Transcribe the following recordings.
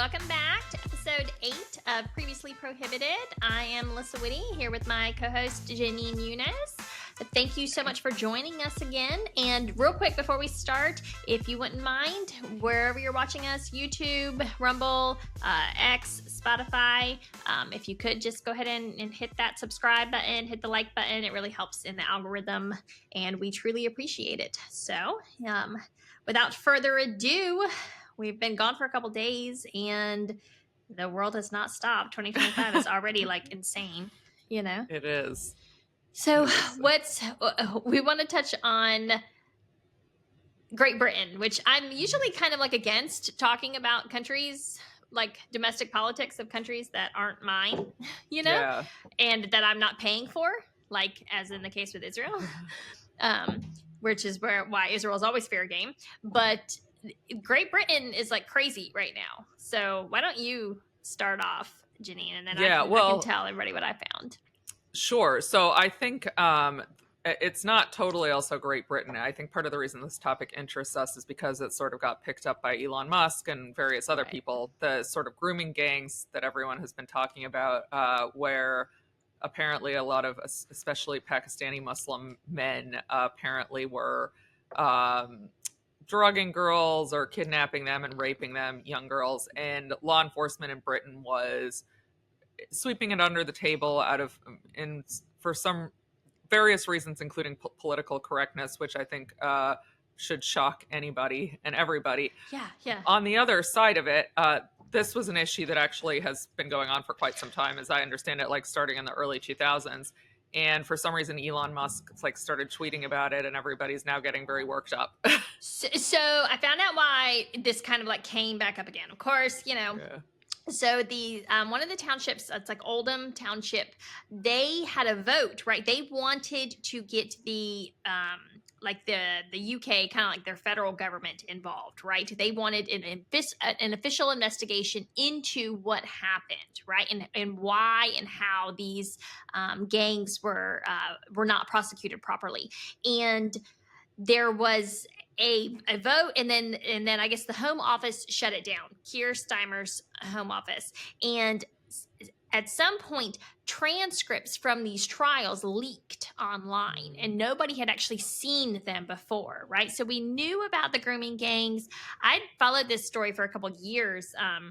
welcome back to episode 8 of Previously Prohibited. I am Melissa Whitty here with my co-host Jenin Younes. Thank you so much for joining us again. And real quick before we start, if you wouldn't mind, wherever you're watching us, YouTube, Rumble, X, Spotify, if you could just go ahead and hit that subscribe button, hit the like button. It really helps in the algorithm and we truly appreciate it. So without further ado, we've been gone for a couple days and the world has not stopped. 2025 is already like insane, you know? It is. So we want to touch on Great Britain, which I'm usually kind of like against talking about countries, like domestic politics of countries that aren't mine, you know, Yeah. and that I'm not paying for, like as in the case with Israel, which is why Israel is always fair game. But Great Britain is like crazy right now. So why don't you start off, Jenin, and then I can tell everybody what I found. Sure. So I think it's not totally also Great Britain. I think part of the reason this topic interests us is because it sort of got picked up by Elon Musk and various other people, the sort of grooming gangs that everyone has been talking about, where apparently a lot of, especially Pakistani Muslim men, apparently were drugging girls or kidnapping them and raping them, young girls. And law enforcement in Britain was sweeping it under the table for some various reasons, including political correctness, which I think should shock anybody and everybody. Yeah. On the other side of it, this was an issue that actually has been going on for quite some time, as I understand it, like starting in the early 2000s. And for some reason, Elon Musk started tweeting about it, and everybody's now getting very worked up. So I found out why this kind of like came back up again. Of course, you know. Yeah. So the one of the townships, it's like Oldham Township, they had a vote, right? They wanted to get the the UK, kind of like their federal government involved, right? They wanted an official investigation into what happened, right? And why and how these gangs were not prosecuted properly. And there was a vote, and then I guess the Home Office shut it down, Keir Starmer's Home Office. And at some point, transcripts from these trials leaked online, and nobody had actually seen them before, right? So we knew about the grooming gangs. I'd followed this story for a couple of years. I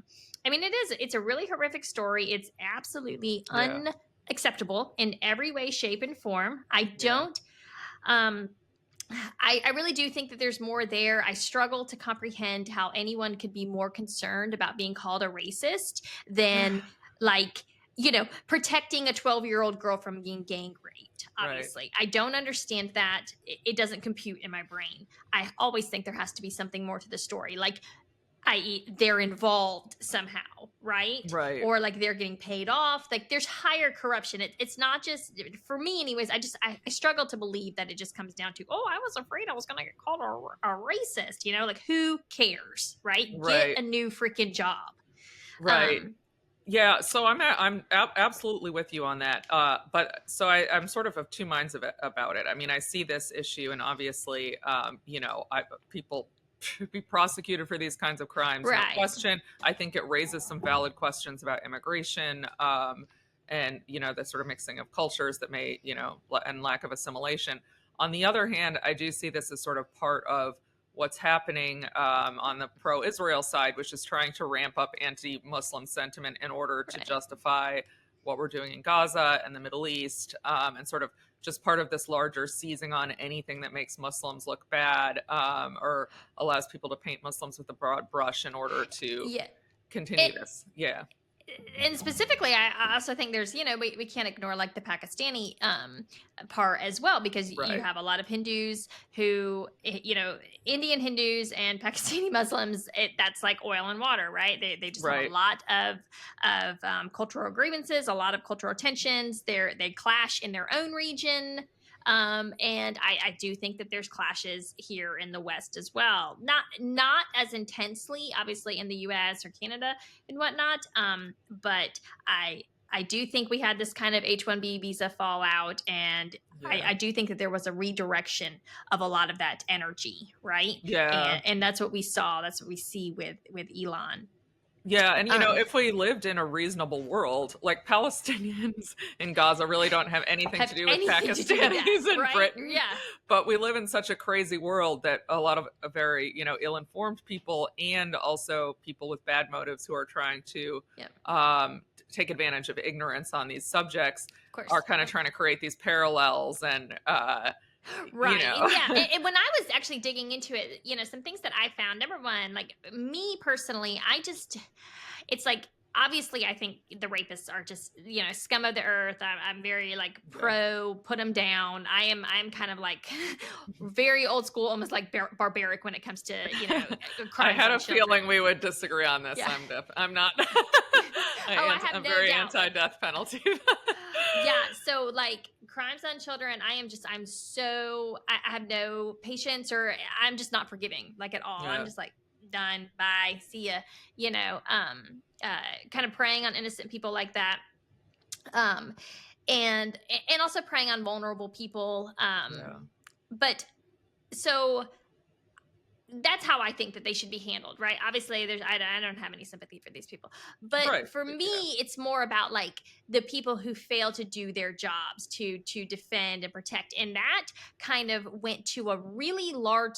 mean, it's a really horrific story. It's absolutely unacceptable in every way, shape, and form. I really do think that there's more there. I struggle to comprehend how anyone could be more concerned about being called a racist than protecting a 12-year-old girl from being gang raped. Obviously, right. I don't understand that. It doesn't compute in my brain. I always think there has to be something more to the story, like, i.e. they're involved somehow, right? Right. Or like they're getting paid off. Like there's higher corruption. It's not just, for me anyways, I struggle to believe that it just comes down to, I was afraid I was going to get called a racist, like who cares, right? Get a new freaking job. Right. Yeah, so I'm absolutely with you on that. But so I'm sort of two minds about it. I mean, I see this issue, and obviously, people should be prosecuted for these kinds of crimes. Right. No question. I think it raises some valid questions about immigration, and the sort of mixing of cultures that may, and lack of assimilation. On the other hand, I do see this as sort of part of what's happening on the pro-Israel side, which is trying to ramp up anti-Muslim sentiment in order to justify what we're doing in Gaza and the Middle East, and sort of just part of this larger seizing on anything that makes Muslims look bad, or allows people to paint Muslims with a broad brush in order to continue this. Yeah. And specifically, I also think there's, we can't ignore like the Pakistani part as well, because you have a lot of Hindus who, Indian Hindus and Pakistani Muslims, that's like oil and water, right? They just have a lot of cultural grievances, a lot of cultural tensions. They clash in their own region. And I do think that there's clashes here in the West as well. Not as intensely, obviously, in the US or Canada and whatnot. But I do think we had this kind of H-1B visa fallout, and I do think that there was a redirection of a lot of that energy, right? Yeah. And that's what we saw. That's what we see with Elon. Yeah, and Um, if we lived in a reasonable world, like Palestinians in Gaza really don't have anything have to do with anything to do with that, Pakistanis in right? Britain, Yeah. but we live in such a crazy world that a lot of very, ill-informed people and also people with bad motives who are trying to Yeah. take advantage of ignorance on these subjects Of course. are kind of trying to create these parallels and Right. And yeah. And when I was actually digging into it, some things that I found, number one, like me personally, it's like, obviously, I think the rapists are just, scum of the earth. I'm very like pro put them down. I'm kind of like very old school, almost like barbaric when it comes to, I crimes had on a children. feeling we would disagree on this. Yeah. I'm not. I'm I'm no very doubt. anti-death penalty. Yeah, so like crimes on children, I have no patience, or I'm just not forgiving, like, at all. Yeah. I'm just like, done, bye, see ya. Kind of preying on innocent people like that, and also preying on vulnerable people. But so that's how I think that they should be handled, right? Obviously, I don't have any sympathy for these people, but Right. for me, it's more about like the people who fail to do their jobs to defend and protect, and that kind of went to a really larger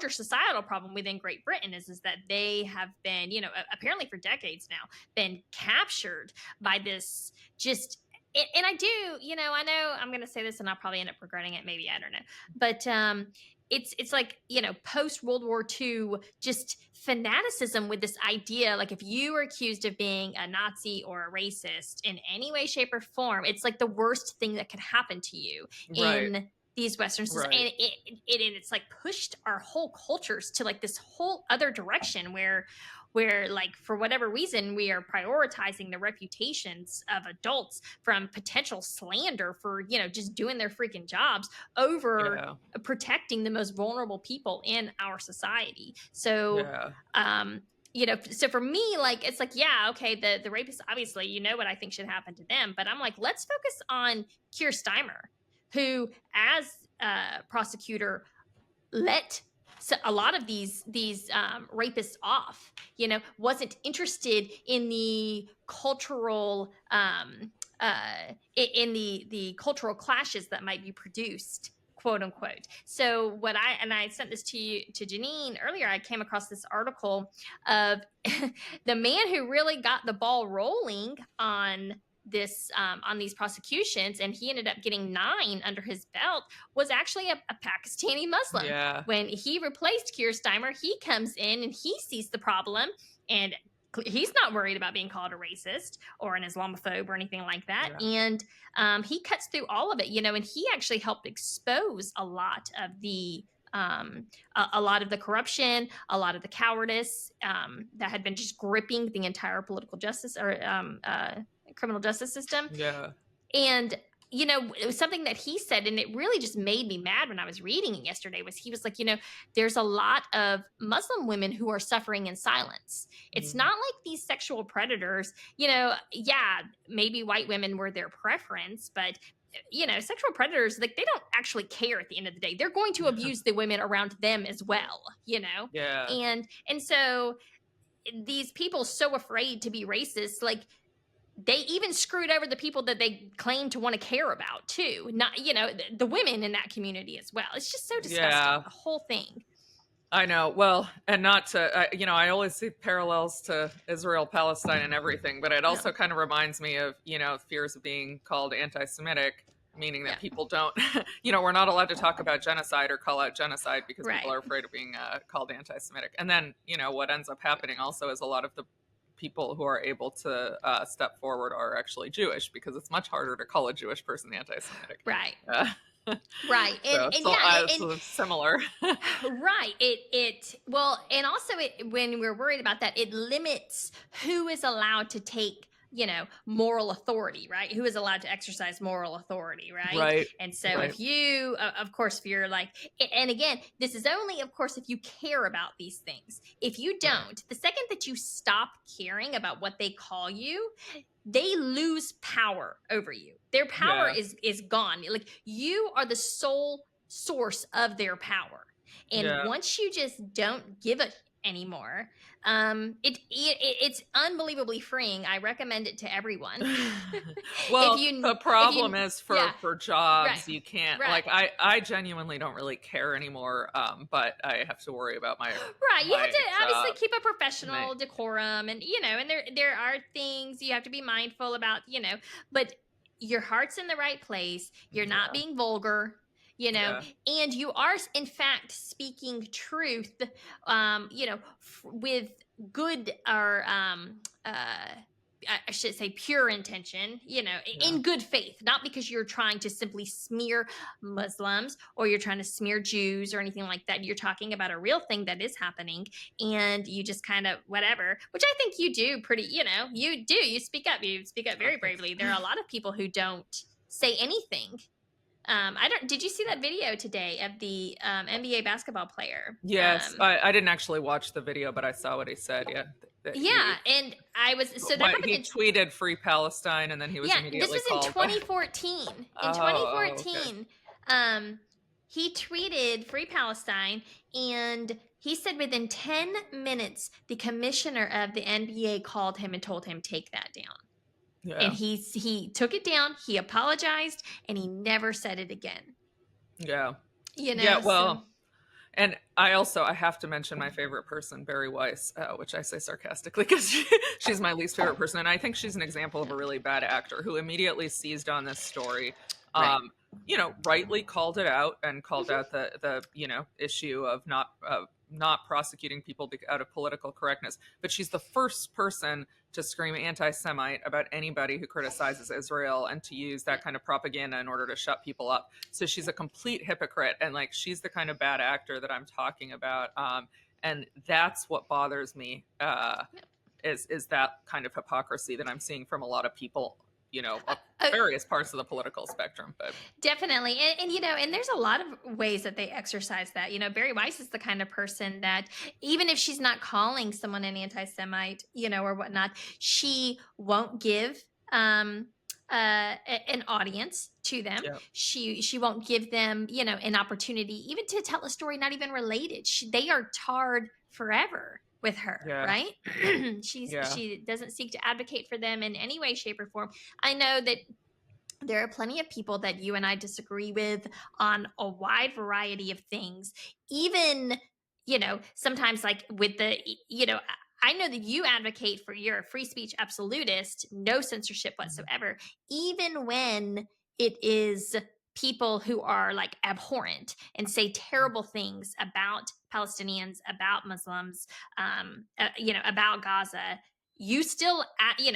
societal problem within Great Britain is that they have been, apparently for decades now, been captured by this just. And I do, I know I'm going to say this and I'll probably end up regretting it. Maybe, I don't know. But it's like, post World War II, just fanaticism with this idea. Like if you were accused of being a Nazi or a racist in any way, shape, or form, it's like the worst thing that could happen to you in these Western societies. And it's like pushed our whole cultures to like this whole other direction where like for whatever reason we are prioritizing the reputations of adults from potential slander for just doing their freaking jobs over protecting the most vulnerable people in our society. So so for me, like, it's like, yeah, okay, the rapists, obviously, what I think should happen to them, but I'm like, let's focus on Keir Starmer, who as a prosecutor let a lot of these rapists off, wasn't interested in the cultural in the cultural clashes that might be produced, quote unquote. So I sent this to Jenin earlier. I came across this article of the man who really got the ball rolling on these prosecutions, and he ended up getting 9 under his belt, was actually a Pakistani Muslim. Yeah. When he replaced Keir Starmer, he comes in and he sees the problem, and he's not worried about being called a racist or an Islamophobe or anything like that. And he cuts through all of it, and he actually helped expose a lot of the corruption, a lot of the cowardice that had been just gripping the entire political justice or criminal justice system. Yeah. And it was something that he said, and it really just made me mad when I was reading it yesterday, was he was like, there's a lot of Muslim women who are suffering in silence. It's not like these sexual predators, maybe white women were their preference, but sexual predators, like, they don't actually care at the end of the day. They're going to abuse the women around them as well, Yeah. And so these people so afraid to be racist, like, they even screwed over the people that they claim to want to care about too. Not, the women in that community as well. It's just so disgusting, the whole thing. I know. Well, and not to, I always see parallels to Israel, Palestine and everything, but it also kind of reminds me of, fears of being called anti-Semitic, meaning that people don't, we're not allowed to talk about genocide or call out genocide because people are afraid of being called anti-Semitic. And then, what ends up happening also is a lot of the people who are able to step forward are actually Jewish, because it's much harder to call a Jewish person anti-Semitic. Right. Right. And so similar. Right. And also when we're worried about that, it limits who is allowed to take moral authority, right? Who is allowed to exercise moral authority, right? Right. And so if you, of course, if you're like, and again, this is only, of course, if you care about these things. If you don't, the second that you stop caring about what they call you, they lose power over you. Their power is gone. Like, you are the sole source of their power. And once you just don't give anymore. It's unbelievably freeing. I recommend it to everyone. Well, the If problem you is yeah, for right, jobs, you can't right. like I genuinely don't really care anymore. But I have to worry about Right. You have my to obviously job. keep a My, professional decorum, and and there are things you have to be mindful about, but your heart's in the right place. You're not yeah, being vulgar, yeah, and you are in fact speaking truth, with good or I should say pure intention, yeah. in good faith, not because you're trying to simply smear Muslims or you're trying to smear Jews or anything like that. You're talking about a real thing that is happening, and you just kind of whatever, which I think you do pretty, you speak up. You speak up Oh, very thanks. bravely. There are a lot of people who don't say anything. I don't. Did you see that video today of the NBA basketball player? Yes, I didn't actually watch the video, but I saw what he said. Yeah, that Yeah, and I was so that what happened he in tweeted "Free Palestine" and then he was yeah, this immediately was in called. 2014. In Okay. 2014, um, he tweeted "Free Palestine," and he said within 10 minutes, the commissioner of the NBA called him and told him take that down. And Yeah, he took it down. He apologized, and he never said it again. yeah, You yeah. know, so Well, and I have to mention my favorite person, Barry Weiss, which I say sarcastically because she's my least favorite person, and I think she's an example of yeah, a really bad actor who immediately seized on this story. right. Um, rightly called it out and called Mhm. out the issue of not prosecuting people out of political correctness. But she's the first person to scream anti-Semite about anybody who criticizes Israel and to use that kind of propaganda in order to shut people up. So she's a complete hypocrite, and like she's the kind of bad actor that I'm talking about. And that's what bothers me. Is that kind of hypocrisy that I'm seeing from a lot of people, of Uh, various parts of the political spectrum. But Definitely. And and there's a lot of ways that they exercise that. Barry Weiss is the kind of person that even if she's not calling someone an anti-Semite, or whatnot, she won't give an audience to them. yeah, She won't give them, an opportunity even to tell a story not even related. They are tarred forever with her, yeah, right? yeah, She doesn't seek to advocate for them in any way, shape, or form. I know that there are plenty of people that you and I disagree with on a wide variety of things. Even, sometimes like with I know that you advocate for your free speech absolutist, no censorship whatsoever, even when it is people who are like abhorrent and say terrible things about Palestinians, about Muslims, about Gaza. You still you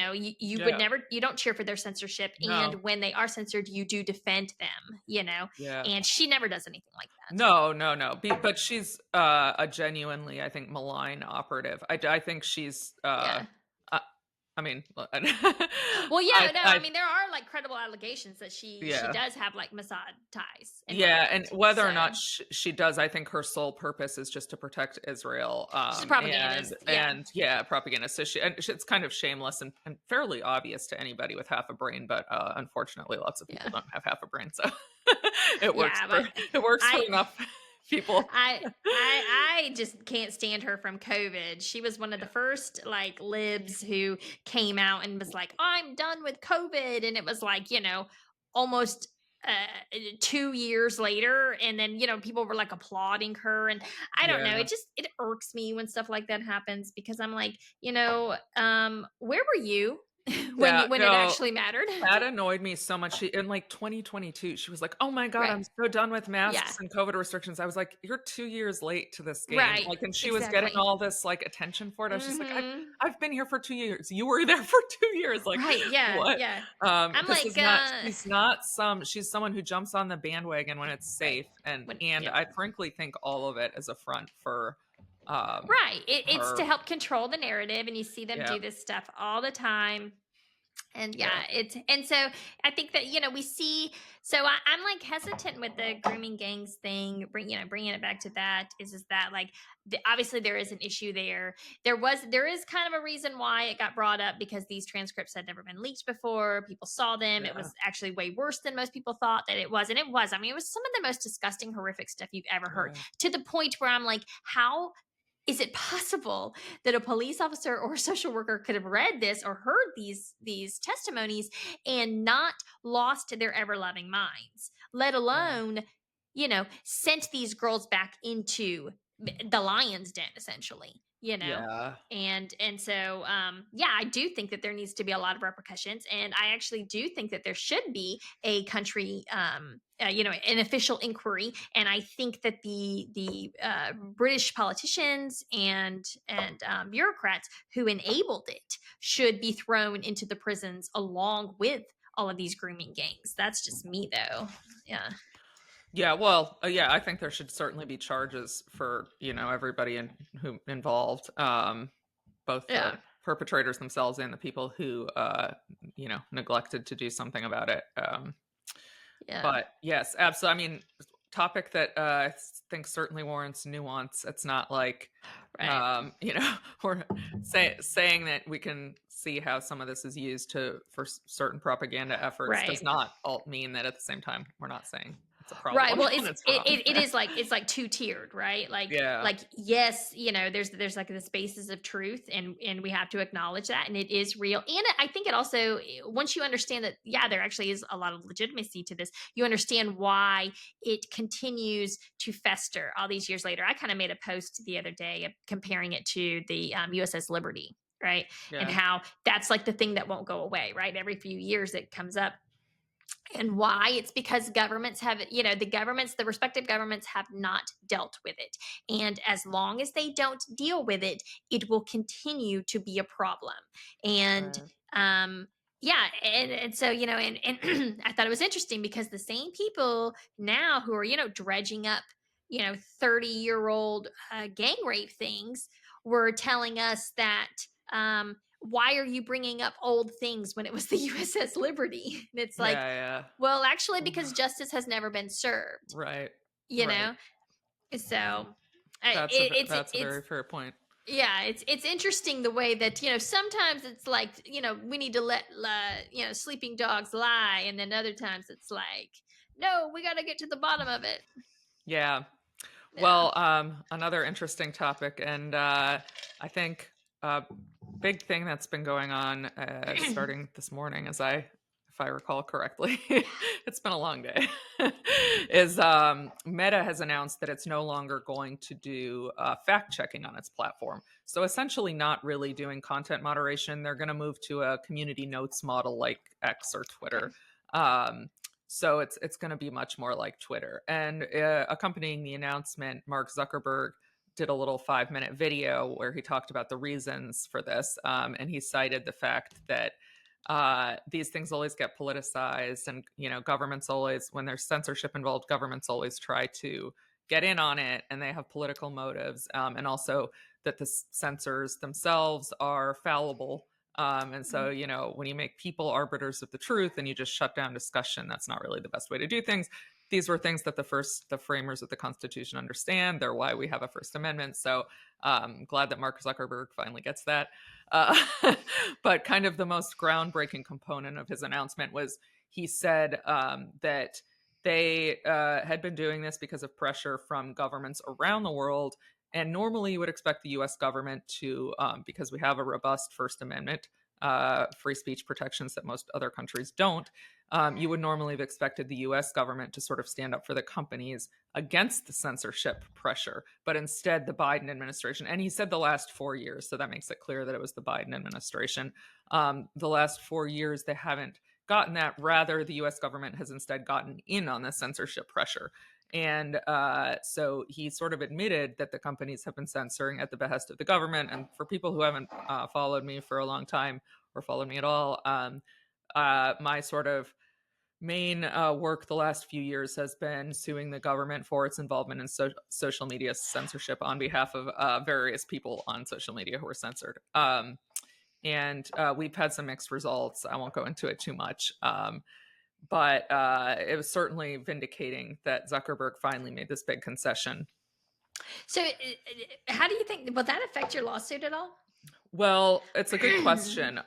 would yeah. never, you don't cheer for their censorship, No, and when they are censored you do defend them, yeah. and she never does anything like that. No, no, no. But she's a genuinely, I think, malign operative. I think she's. Yeah. I, I mean, Well, yeah, no, I I mean there are like credible allegations that she yeah. does have like Mossad ties and Yeah, and whatnot, whether or not so she does, I think her sole purpose is just to protect Israel. she's a And propagandist, yeah. and yeah, propaganda. So it's kind of shameless and fairly obvious to anybody with half a brain, but unfortunately, lots of people Yeah, don't have half a brain, so it works yeah, for but it works for I enough people. I just can't stand her from COVID. She was one of the first like libs who came out and was like, "I'm done with COVID," and it was like, almost 2 years later, and then people were like applauding her, and I don't know. Yeah. It irks me when stuff like that happens because I'm like, where were you Yeah, when it no, actually mattered? that annoyed me so much. She in like 2022, she was like, "Oh my god, Right. I'm so done with Yeah. masks and COVID restrictions." I was like, "You're 2 years late to this game." Right. Like, and she was getting Exactly. all this like attention for it. I was just like, Mhm. I've been here for 2 years. You were there for 2 years. Like, Right. Yeah. what?" Yeah. I'm This like, is not she's someone who jumps on the bandwagon when it's right. safe, and When and Yep. I frankly think all of it is a front for Right. It's to her. help control the narrative, and you see them Yeah. do this stuff all the time. And Yeah. yeah, and so I think that we see. So I'm like hesitant with the grooming gangs thing. Bringing it back to that is that like obviously there is an issue there. There is kind of a reason why it got brought up because these transcripts had never been leaked before. People saw them. It Yeah. was actually way worse than most people thought that it was, and it was. I mean, it was some of the most disgusting, horrific stuff you've ever heard. Yeah. To the point where I'm like, how is it possible that a police officer or a social worker could have read this or heard these testimonies and not lost their ever loving minds, let Yeah. alone, sent these girls back into the lion's den, essentially, Yeah. and so yeah, I do think that there needs to be a lot of repercussions, and I actually do think that there should be a country an official inquiry, and I think that the British politicians and bureaucrats who enabled it should be thrown into the prisons along with all of these grooming gangs. That's just me, though. Yeah. Yeah, well, yeah, I think there should certainly be charges for, everybody who involved, both the Yeah. perpetrators themselves and the people who, neglected to do something about it. Yeah. But yes, absolutely. I mean, topic that I think certainly warrants nuance. It's not like, Right. we're saying that we can see how some of this is used for certain propaganda efforts Right. does not mean that at the same time we're not saying it's a Right. problem Well, and it's it's it, wrong. it, it is like it's like two tiered, right? Yeah. Like yes, there's like the spaces of truth, and we have to acknowledge that, and it is real. And I think it also, once you understand that, yeah, there actually is a lot of legitimacy to this, you understand why it continues to fester all these years later. I kind of made a post the other day comparing it to the USS Liberty, right? And Yeah. how that's like the thing that won't go away, right? Every few years it comes up. And why? It's because governments have, the respective governments have not dealt with it. And as long as they don't deal with it, it will continue to be a problem. And, Right. yeah, and so, and I thought it was interesting because the same people now who are, dredging up, 30-year-old gang rape things were telling us that, why are you bringing up old things when it was the USS Liberty? And it's like, Yeah, well, actually, yeah. because justice has never been served, Right. you Right. know? So That's a it's very fair point. yeah, it's interesting the way that, sometimes it's like, we need to let, sleeping dogs lie. And then other times it's like, no, we got to get to the bottom of it. Yeah. Yeah. Well, another interesting topic, and I think a big thing that's been going on starting this morning, if I recall correctly, it's been a long day, is Meta has announced that it's no longer going to do fact checking on its platform. So essentially, not really doing content moderation. They're going to move to a community notes model like X or Okay. Twitter. So it's going to be much more like Twitter. And accompanying the announcement, Mark Zuckerberg did a little 5-minute video where he talked about the reasons for this. And he cited the fact that these things always get politicized, and governments always, when there's censorship involved, governments always try to get in on it, and they have political motives, and also that the censors themselves are fallible. And so, when you make people arbiters of the truth and you just shut down discussion, that's not really the best way to do things. These were things that the framers of the Constitution understand. They're why we have a First Amendment. So glad that Mark Zuckerberg finally gets that. Uh, but kind of the most groundbreaking component of his announcement was he said that they had been doing this because of pressure from governments around the world. And normally you would expect the US government to, because we have a robust First Amendment, free speech protections that most other countries don't, you would normally have expected the US government to sort of stand up for the companies against the censorship pressure. But instead, the Biden administration, and he said the last 4 years, so that makes it clear that it was the Biden administration, the last 4 years, they haven't gotten that. Rather, the US government has instead gotten in on the censorship pressure. And so he sort of admitted that the companies have been censoring at the behest of the government. And for people who haven't followed me for a long time or followed me at all, my sort of main work the last few years has been suing the government for its involvement in social media censorship on behalf of various people on social media who were censored. And we've had some mixed results. I won't go into it too much. But it was certainly vindicating that Zuckerberg finally made this big concession. So, how do you think? Will that affect your lawsuit at all? Well, it's a good question.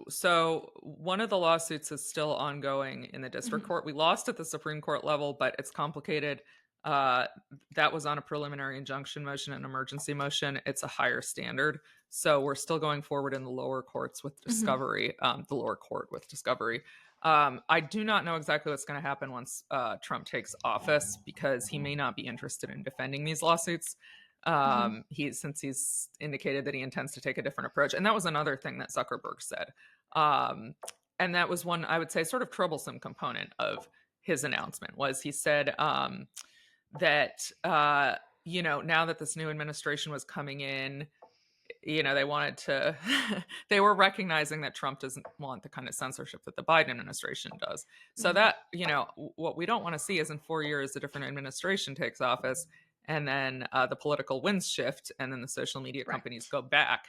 So one of the lawsuits is still ongoing in the district court. We lost at the Supreme Court level, but it's complicated. That was on a preliminary injunction motion and emergency motion. It's a higher standard. So we're still going forward in the lower courts with discovery, the lower court with discovery. I do not know exactly what's going to happen once Trump takes office, because he may not be interested in defending these lawsuits. Since he's indicated that he intends to take a different approach. And that was another thing that Zuckerberg said. And that was one, I would say, sort of troublesome component of his announcement, was he said that, now that this new administration was coming in, they wanted to, they were recognizing that Trump doesn't want the kind of censorship that the Biden administration does. So that, what we don't want to see is in 4 years, a different administration takes office, and then the political winds shift, and then the social media companies go back.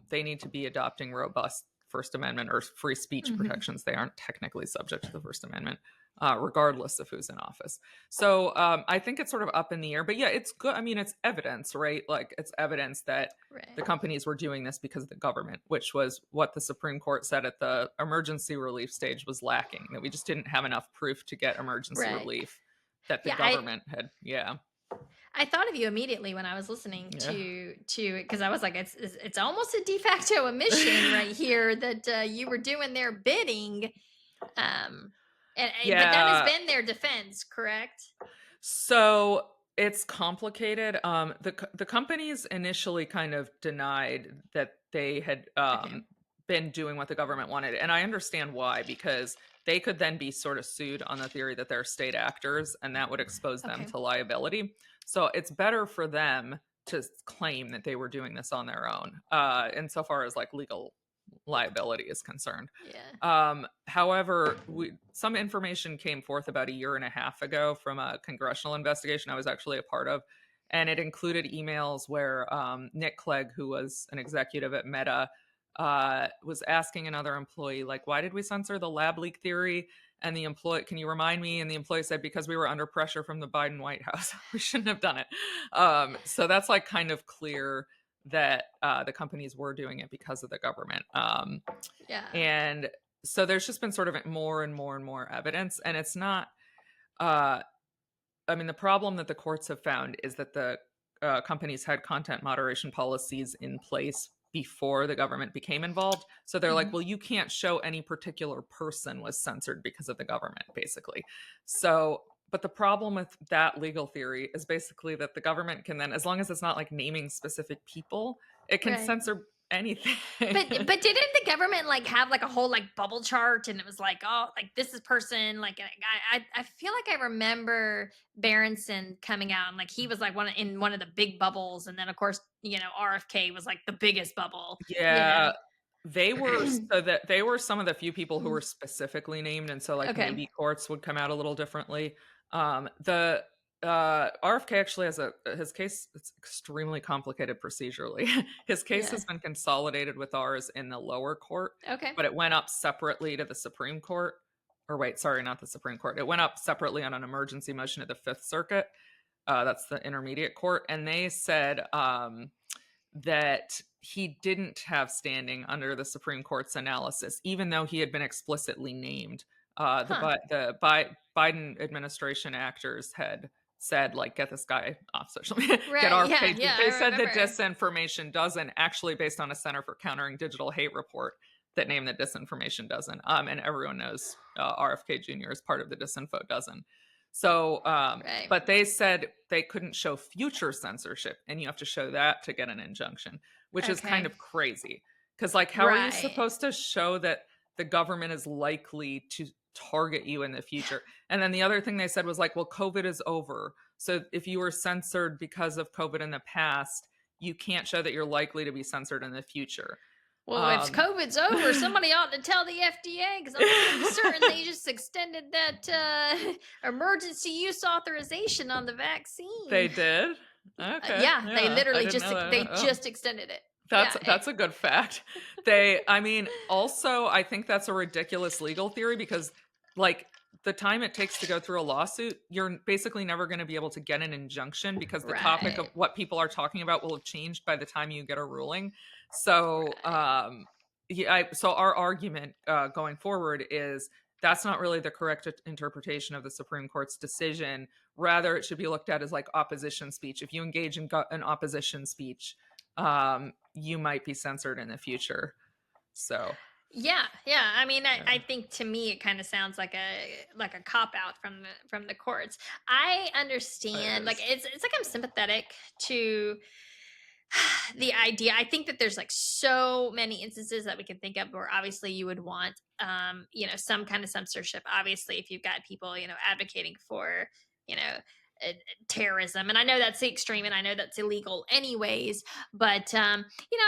They need to be adopting robust First Amendment or free speech protections. They aren't technically subject to the First Amendment, regardless of who's in office. So I think it's sort of up in the air. But yeah, it's good. I mean, it's evidence, right? Like, it's evidence that the companies were doing this because of the government, which was what the Supreme Court said at the emergency relief stage was lacking, that we just didn't have enough proof to get emergency relief, that the government had. I thought of you immediately when I was listening to because I was like, it's almost a de facto admission right here that you were doing their bidding, but that has been their defense, correct? So it's complicated. The companies initially kind of denied that they had been doing what the government wanted, and I understand why, because they could then be sort of sued on the theory that they're state actors, and that would expose them to liability. So it's better for them to claim that they were doing this on their own, insofar as like legal liability is concerned. However, some information came forth about 1.5 years ago from a congressional investigation I was actually a part of, and it included emails where Nick Clegg, who was an executive at Meta, was asking another employee, like, why did we censor the lab leak theory? And the employee, can you remind me? And the employee said, because we were under pressure from the Biden White House. We shouldn't have done it. So that's like kind of clear that the companies were doing it because of the government. And so there's just been sort of more and more and more evidence. And it's not, the problem that the courts have found is that the companies had content moderation policies in place before the government became involved. So they're like, well, you can't show any particular person was censored because of the government, basically. So, but the problem with that legal theory is basically that the government can then, as long as it's not like naming specific people, it can censor anything. But didn't the government like have like a whole like bubble chart, and it was like, oh, like this is person, like I feel like I remember Berenson coming out and like he was like in one of the big bubbles, and then of course RFK was like the biggest bubble. They were they were some of the few people who were specifically named, and so like maybe courts would come out a little differently. The RFK actually has his case. It's extremely complicated procedurally. His case has been consolidated with ours in the lower court. But it went up separately to the Supreme Court. Or wait, sorry, not the Supreme Court. It went up separately on an emergency motion to the Fifth Circuit. That's the intermediate court, and they said that he didn't have standing under the Supreme Court's analysis, even though he had been explicitly named. The Biden administration actors had said, like, get this guy off social media. Get RFK. They said that disinformation doesn't, actually based on a Center for Countering Digital Hate report that named that disinformation doesn't. And everyone knows RFK Jr. is part of the disinfo dozen. So, but they said they couldn't show future censorship, and you have to show that to get an injunction, which is kind of crazy. Because, like, how are you supposed to show that the government is likely to target you in the future? And then the other thing they said was like, well, COVID is over. So if you were censored because of COVID in the past, you can't show that you're likely to be censored in the future. Well, if COVID's over, somebody ought to tell the FDA, because I'm pretty certain they just extended that emergency use authorization on the vaccine. They did? Okay. They literally just extended it. That's a good fact. Also, I think that's a ridiculous legal theory, because like the time it takes to go through a lawsuit, you're basically never going to be able to get an injunction, because the topic of what people are talking about will have changed by the time you get a ruling. So, so our argument going forward is that's not really the correct interpretation of the Supreme Court's decision. Rather, it should be looked at as like opposition speech. If you engage in an opposition speech, you might be censored in the future. So yeah, yeah. I mean, I think to me it kind of sounds like a cop out from the courts. I understand, like it's like I'm sympathetic to the idea. I think that there's like so many instances that we can think of where obviously you would want some kind of censorship, obviously, if you've got people advocating for you know uh, terrorism. And I know that's the extreme, and I know that's illegal anyways, but I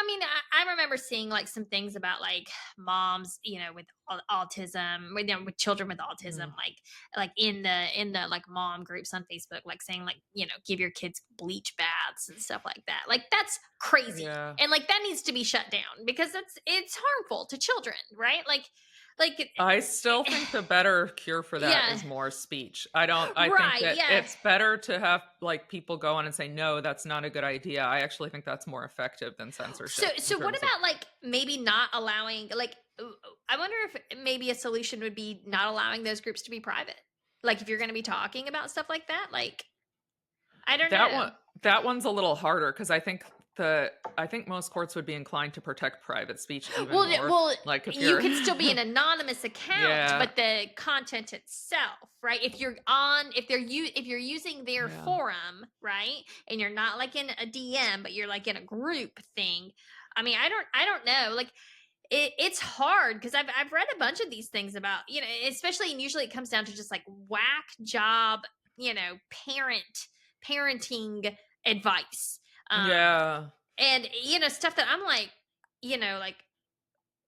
mean, I remember seeing like some things about like moms with autism, with children with autism, like in the like mom groups on Facebook, like saying like give your kids bleach baths and stuff like that. Like that's crazy. yeah. And like that needs to be shut down because it's harmful to children, right? Like I still think the better cure for that is more speech. I think that it's better to have like people go on and say, no, that's not a good idea. I actually think that's more effective than censorship. So what about like maybe not allowing, like, I wonder if maybe a solution would be not allowing those groups to be private. Like if you're going to be talking about stuff like that, like, I don't know. That one's a little harder because I think most courts would be inclined to protect private speech even more. Well, like if you can still be an anonymous account, but the content itself, right? If you're using their forum, right, and you're not like in a DM, but you're like in a group thing. I mean, I don't know, like. It's hard because I've read a bunch of these things about especially, and usually it comes down to just like whack job parenting advice. And stuff that I'm like, like,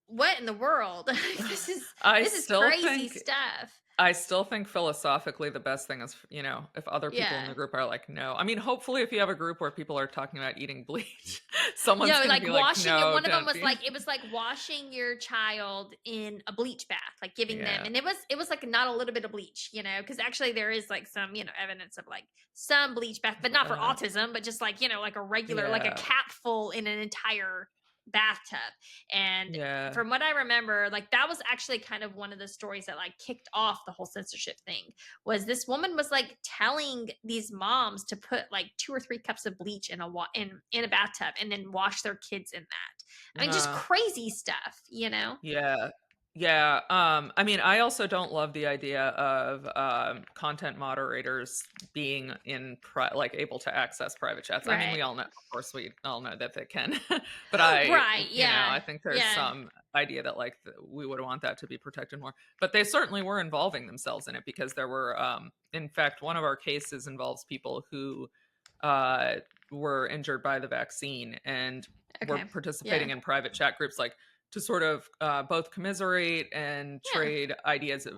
what in the world? this is crazy stuff. I still think philosophically the best thing is, if other people in the group are like, no. I mean, hopefully if you have a group where people are talking about eating bleach, someone's going to be washing, like, no, one of them was like, it was like washing your child in a bleach bath, like giving them, and it was like not a little bit of bleach, because actually there is like some, evidence of like some bleach bath, but not for autism, but just like, like a regular, like a capful in an entire bathtub. And from what I remember, like that was actually kind of one of the stories that like kicked off the whole censorship thing. Was this woman was like telling these moms to put like 2 or 3 cups of bleach in a bathtub and then wash their kids in that. I mean, just crazy stuff, Yeah. I mean, I also don't love the idea of content moderators being able to access private chats. Right. I mean, we all know that they can, but I think there's some idea that like we would want that to be protected more. But they certainly were involving themselves in it because there were, in fact, one of our cases involves people who were injured by the vaccine and were participating in private chat groups, like, to sort of both commiserate and trade ideas of,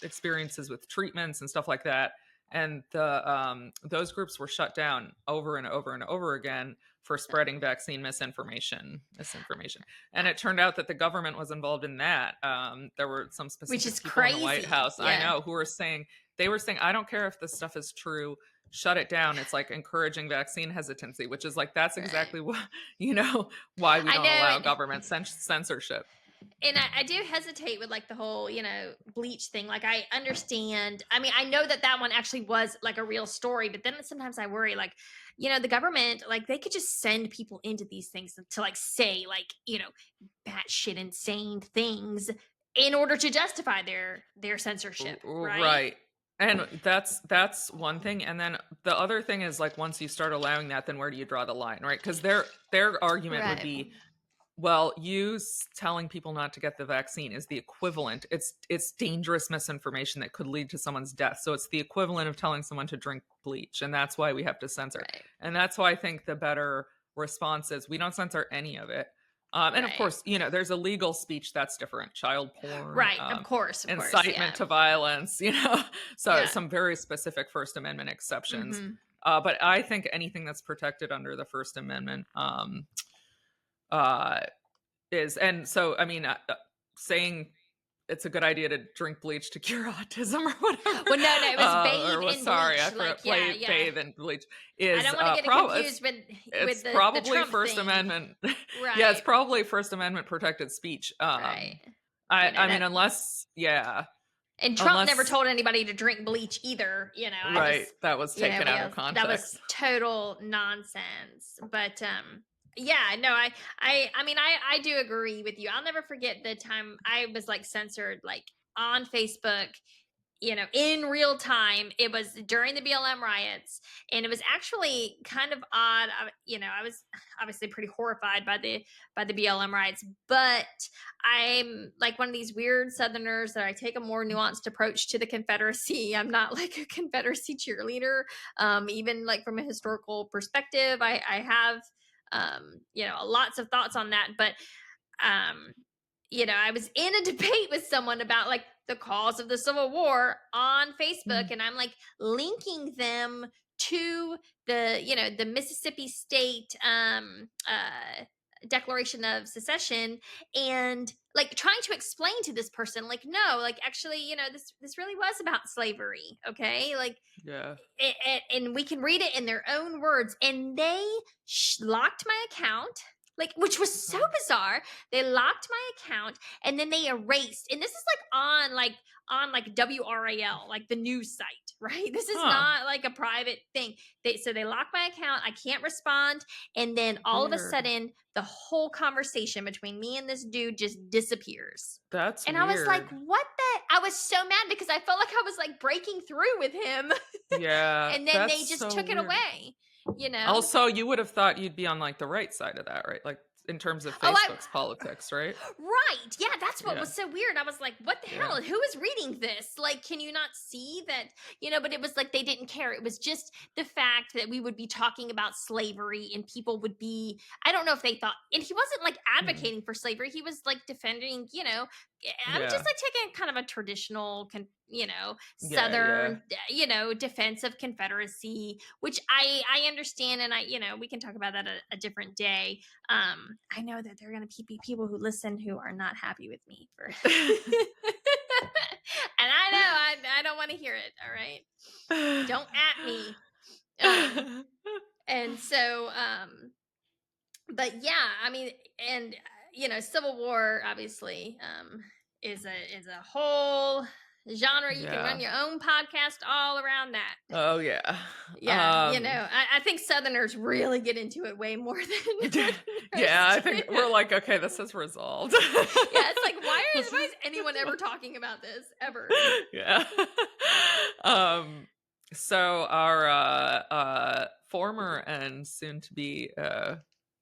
experiences with treatments and stuff like that. And those groups were shut down over and over and over again for spreading vaccine misinformation. And it turned out that the government was involved in that. There were some specific people in the White House, I know, who were saying, I don't care if this stuff is true, shut it down. It's like encouraging vaccine hesitancy, which is like, that's exactly what, why we don't allow government censorship. And I do hesitate with like the whole, bleach thing. Like I understand. I mean, I know that one actually was like a real story, but then sometimes I worry like, the government, like they could just send people into these things to like say like, batshit insane things in order to justify their censorship. Right. And that's one thing. And then the other thing is like, once you start allowing that, then where do you draw the line, right? Because their argument would be, well, you telling people not to get the vaccine is the equivalent. It's dangerous misinformation that could lead to someone's death. So it's the equivalent of telling someone to drink bleach. And that's why we have to censor. Right. And that's why I think the better response is we don't censor any of it. And of course, there's illegal speech that's different. Child porn. Right. Of course. Incitement to violence, so some very specific First Amendment exceptions. Mm-hmm. But I think anything that's protected under the First Amendment is, and so, I mean, saying it's a good idea to drink bleach to cure autism or whatever. Well, no, it was bathe in bleach. Sorry, I bathe in bleach. I don't want to get confused with the probably Trump First thing. Amendment. Right. Yeah, it's probably First Amendment protected speech. Right. I mean, unless, And Trump never told anybody to drink bleach either, you know. Right. That was taken out of context. That was total nonsense. But yeah, no, I mean, I do agree with you. I'll never forget the time I was like censored like on Facebook, you know, in real time. It was during the BLM riots, and it was actually kind of odd. You know, I was obviously pretty horrified by the BLM riots, but I'm like one of these weird Southerners that I take a more nuanced approach to the Confederacy. I'm not like a Confederacy cheerleader, even like from a historical perspective. I have, you know, lots of thoughts on that, but you know, I was in a debate with someone about like the cause of the Civil War on Facebook, and I'm like linking them to the, you know, the Mississippi State Declaration of Secession, and like trying to explain to this person, like, no, like actually, you know, this really was about slavery, okay? Like, yeah. And we can read it in their own words, and they locked my account, like, which was so bizarre. They locked my account, and then they erased. And this is like on like WRAL, like the news site, right? This is not like a private thing. So they locked my account. I can't respond, and then all of a sudden, the whole conversation between me and this dude just disappears. That's and weird. I was like, what the? I was so mad because I felt like I was like breaking through with him. Yeah. And then they just took it away. You know. Also, you would have thought you'd be on like the right side of that, right? Like in terms of Facebook's politics, right? Right. Yeah, that's what was so weird. I was like, what the hell? Who is reading this? Like, can you not see that, you know, but it was like they didn't care. It was just the fact that we would be talking about slavery, and people would be, I don't know if they thought, and he wasn't like advocating for slavery. He was like defending, you know, I'm just like taking kind of a traditional, you know, Southern, you know, defense of Confederacy, which I understand. And you know, we can talk about that a different day. I know that there are going to be people who listen who are not happy with me for, and I know I don't want to hear it. All right. Don't at me. And so, but yeah, I mean, and you know, Civil War obviously is a whole genre. You can run your own podcast all around that. Oh yeah. Yeah. You know, I think Southerners really get into it way more than yeah, I think we're like, okay, this is resolved. Yeah, it's like, why is anyone ever talking about this ever? Yeah. So our former and soon to be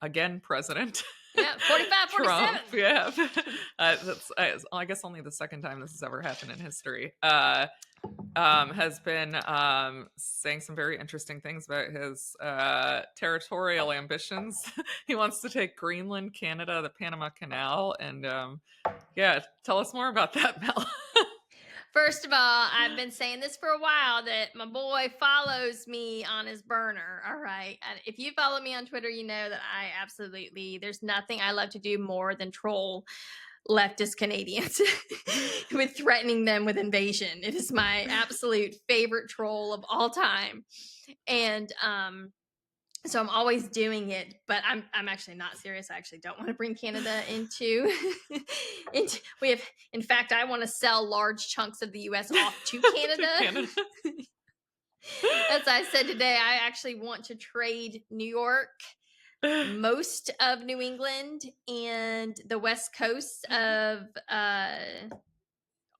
again president. Yeah, 45, 47. Trump, yeah. That's, I guess only the second time this has ever happened in history. Has been saying some very interesting things about his territorial ambitions. He wants to take Greenland, Canada, the Panama Canal, and yeah, tell us more about that, Mel. First of all, I've been saying this for a while, that my boy follows me on his burner. All right. And if you follow me on Twitter, you know that there's nothing I love to do more than troll leftist Canadians with threatening them with invasion. It is my absolute favorite troll of all time. And so I'm always doing it, but I'm actually not serious. I actually don't want to bring Canada into we have, in fact, I want to sell large chunks of the US off to Canada. As I said today, I actually want to trade New York, most of New England, and the west coast of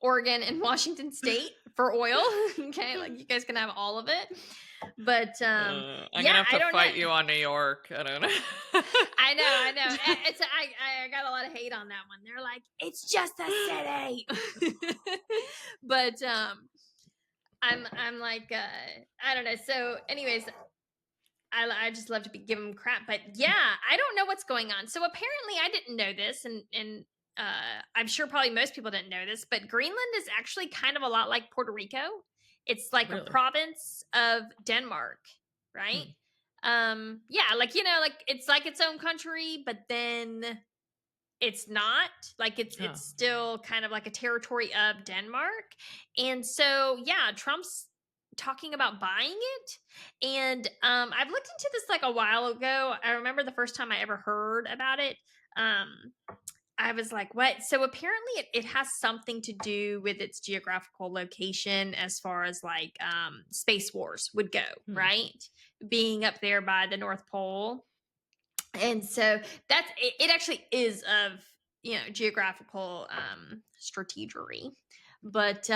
Oregon and Washington State for oil. Okay, like you guys can have all of it. But I'm gonna have to fight you on New York. I don't know. I know. It's I got a lot of hate on that one. They're like, it's just a city. But I'm like I don't know. So, anyways, I just love to give them crap. But yeah, I don't know what's going on. So apparently, I didn't know this, and I'm sure probably most people didn't know this, but Greenland is actually kind of a lot like Puerto Rico. It's like a province of Denmark, right? Yeah, like, you know, like it's like its own country, but then it's not. Like it's still kind of like a territory of Denmark. And so, yeah, Trump's talking about buying it. And I've looked into this like a while ago. I remember the first time I ever heard about it. I was like, what? So apparently it has something to do with its geographical location as far as like space wars would go, right? Being up there by the North Pole. And so that's it actually is of, geographical strategery. But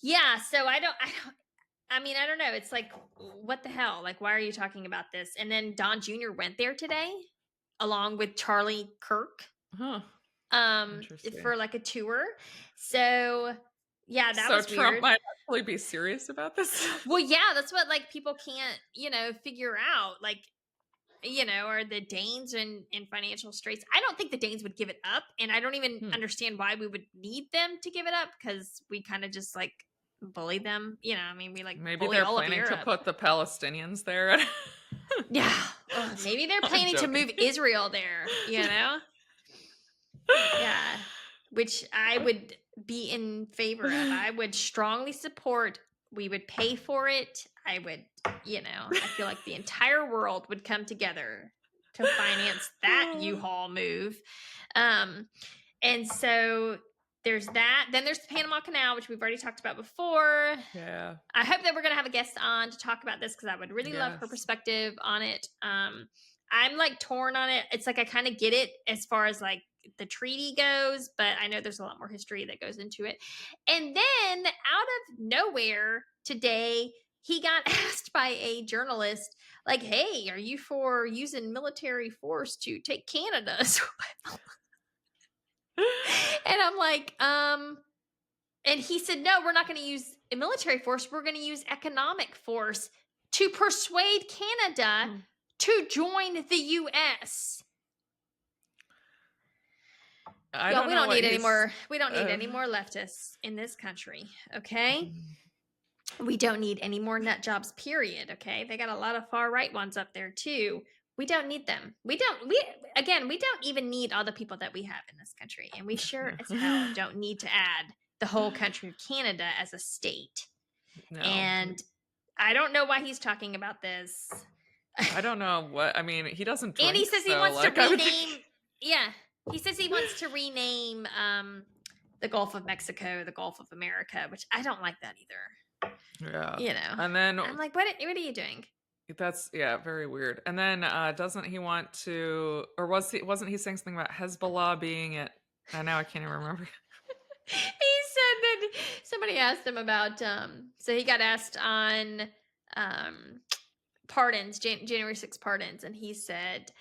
yeah, so I don't know. It's like, what the hell? Like, why are you talking about this? And then Don Jr. went there today along with Charlie Kirk. Huh. For like a tour. So yeah, that was Trump weird. might actually be serious about this. Well, yeah, that's what like people can't, figure out. Like, are the Danes in financial straits? I don't think the Danes would give it up, and I don't even understand why we would need them to give it up, because we kind of just like bully them. We like maybe bully they're all planning of to Europe. put the Palestinians there. Yeah, maybe they're planning to move Israel there. Yeah, which I would be in favor of. I would strongly support. We would pay for it. I would, I feel like the entire world would come together to finance that U-Haul move. And so there's that. Then there's the Panama Canal, which we've already talked about before. Yeah. I hope that we're going to have a guest on to talk about this, because I would really love her perspective on it. I'm like torn on it. It's like I kind of get it as far as like the treaty goes, but I know there's a lot more history that goes into it. And then out of nowhere today, he got asked by a journalist, like, hey, are you for using military force to take Canada? And I'm like, and he said, no, we're not going to use a military force. We're going to use economic force to persuade Canada to join the U.S. We don't need any more. We don't need any more leftists in this country. Okay. We don't need any more nut jobs, period. Okay. They got a lot of far right ones up there too. We don't need them. We don't even need all the people that we have in this country. And we sure as hell don't need to add the whole country of Canada as a state. No. And I don't know why he's talking about this. I don't know what, he doesn't drink. And he says he wants to rename. Yeah. He says he wants to rename the Gulf of Mexico, the Gulf of America, which I don't like that either. Yeah. And then I'm like, what are you doing? That's very weird. And then doesn't he want to, or wasn't he saying something about Hezbollah being at, now I can't even remember. He said that somebody asked him about so he got asked on pardons, January 6th pardons, and he said,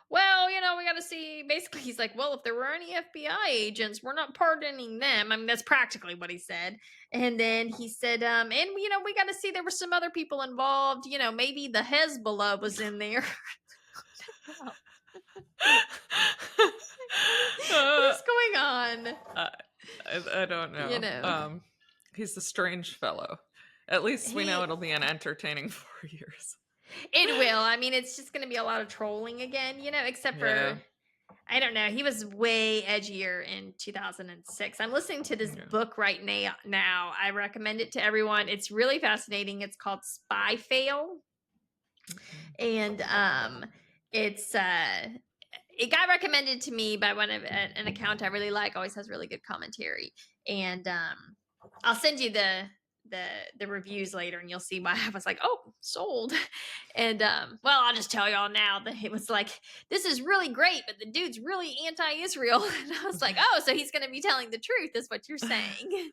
well, we got to see. Basically, he's like, well, if there were any FBI agents, we're not pardoning them. That's practically what he said. And then he said, and we got to see there were some other people involved. Maybe the Hezbollah was in there. What's going on? I don't know. He's a strange fellow. At least we know it'll be an entertaining 4 years. It will. It's just going to be a lot of trolling again, except for, I don't know. He was way edgier in 2006. I'm listening to this book right now. I recommend it to everyone. It's really fascinating. It's called Spy Fail. And it got recommended to me by an account I really like. Always has really good commentary. And I'll send you the reviews later, and you'll see why I was like, oh, sold. And I'll just tell y'all now that it was like, this is really great, but the dude's really anti-Israel. And I was like, oh, so he's going to be telling the truth, is what you're saying.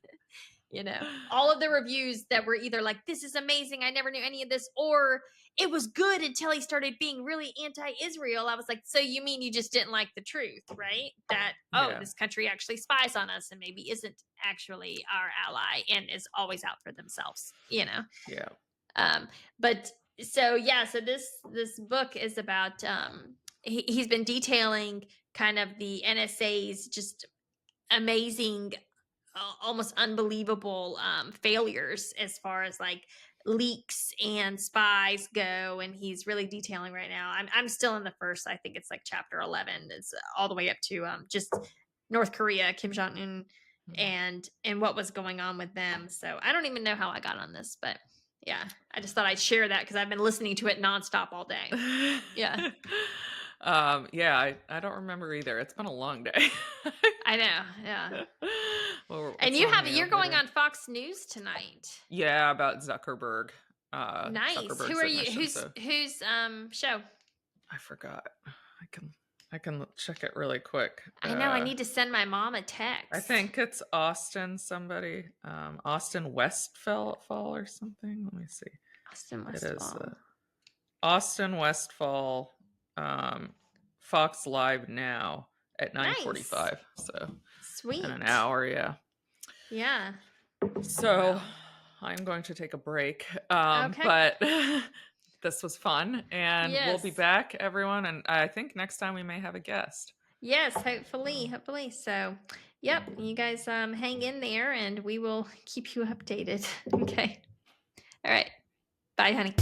All of the reviews that were either like, this is amazing, I never knew any of this, or it was good until he started being really anti-Israel. I was like, so you mean you just didn't like the truth, right? That, this country actually spies on us and maybe isn't actually our ally and is always out for themselves, Yeah. But so this book is about, he's been detailing kind of the NSA's just amazing, almost unbelievable failures as far as like leaks and spies go, and he's really detailing right now. I'm still in the first, I think it's like chapter 11. It's all the way up to just North Korea, Kim Jong-un, and what was going on with them. So I don't even know how I got on this, but yeah, I just thought I'd share that because I've been listening to it nonstop all day. Yeah. Yeah, I don't remember either. It's been a long day. I know, yeah. Well, And it's on you're you going later. on Fox News tonight. Yeah, about Zuckerberg. Nice. Who Zuckerberg's are you? admission. So Whose show? I forgot. I can check it really quick. I know. I need to send my mom a I text. think it's Austin somebody. Austin Westfall or something. Let me see. Austin It is Westfall. Austin Westfall, Fox Live now at Nice. 9:45. So Sweet. in an hour, yeah. Yeah. So Wow. I'm going to take a break. Okay. But this was fun, and we'll be Yes. back, everyone. And I think next time we may have a guest. Yes, hopefully. So, yep, you guys hang in there and we will keep you updated. Okay. All right. Bye, honey.